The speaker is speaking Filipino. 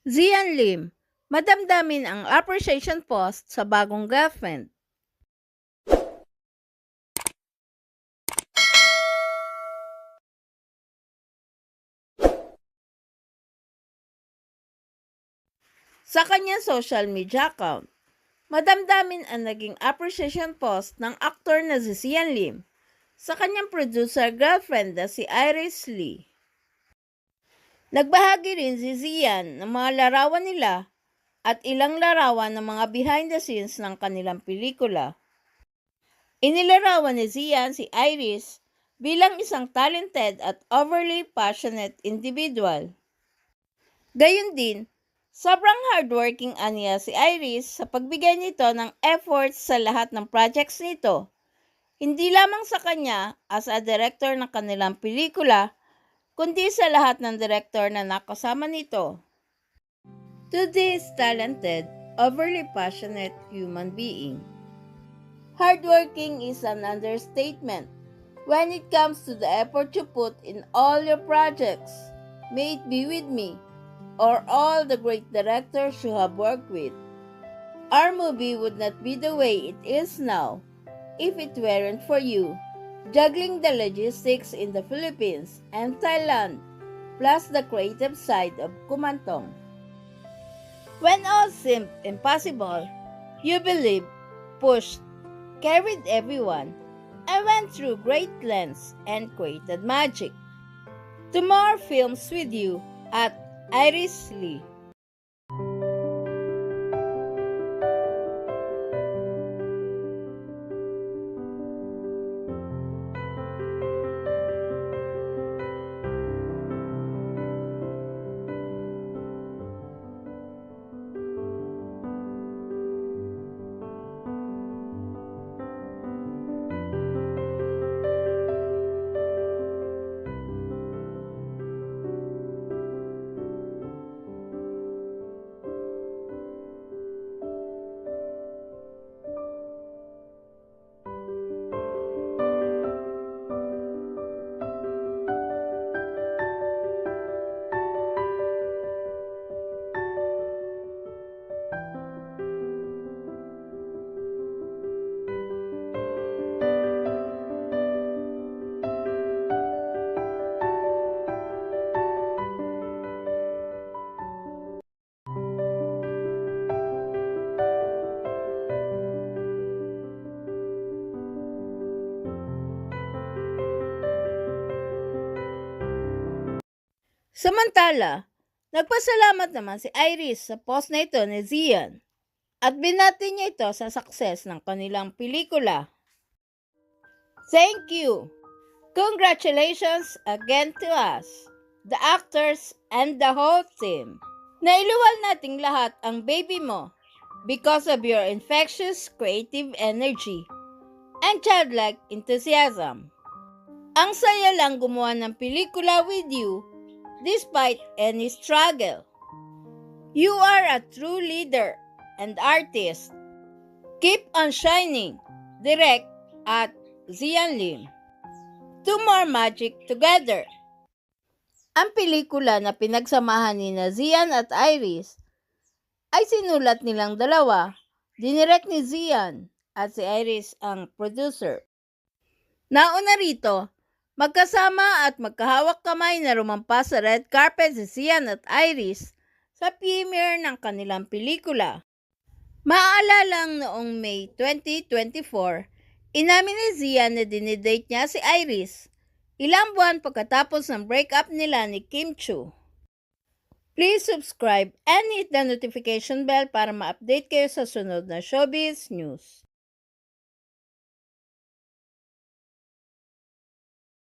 Zian Lim, madamdamin ang appreciation post sa bagong girlfriend. Sa kanyang social media account, madamdamin ang naging appreciation post ng aktor na si Zian Lim sa kanyang producer girlfriend na si Iris Lee. Nagbahagi rin si Zian ng mga larawan nila at ilang larawan ng mga behind the scenes ng kanilang pelikula. Inilarawan ni Zian si Iris bilang isang talented at overly passionate individual. Gayun din, sobrang hardworking aniya si Iris sa pagbigay nito ng efforts sa lahat ng projects nito. Hindi lamang sa kanya as a director ng kanilang pelikula, kundi sa lahat ng director na nakasama nito. To this talented, overly passionate human being. Hardworking is an understatement when it comes to the effort you put in all your projects, may it be with me or all the great directors you have worked with. Our movie would not be the way it is now if it weren't for you, juggling the logistics in the Philippines and Thailand, plus the creative side of Kumantong. When all seemed impossible, you believed, pushed, carried everyone, and went through great lengths and created magic. To more films with you at Iris Lee. Samantala, nagpasalamat naman si Iris sa post na ito ni Zian at binati niya ito sa success ng kanilang pelikula. Thank you! Congratulations again to us, the actors and the whole team. Nailuwal nating lahat ang baby mo because of your infectious creative energy and childlike enthusiasm. Ang saya lang gumawa ng pelikula with you despite any struggle. You are a true leader and artist. Keep on shining. Direct at Zian Lim. To more magic together. Ang pelikula na pinagsamahan ni Zian at Iris ay sinulat nilang dalawa, dinirect ni Zian at si Iris ang producer. Nauna rito, magkasama at magkahawak kamay na rumampas sa red carpet si Zian at Iris sa premiere ng kanilang pelikula. Maalalang noong May 2024, inamin ni Zian na dinidate niya si Iris ilang buwan pagkatapos ng breakup nila ni Kim Chu. Please subscribe and hit the notification bell para ma-update kayo sa sunod na showbiz news.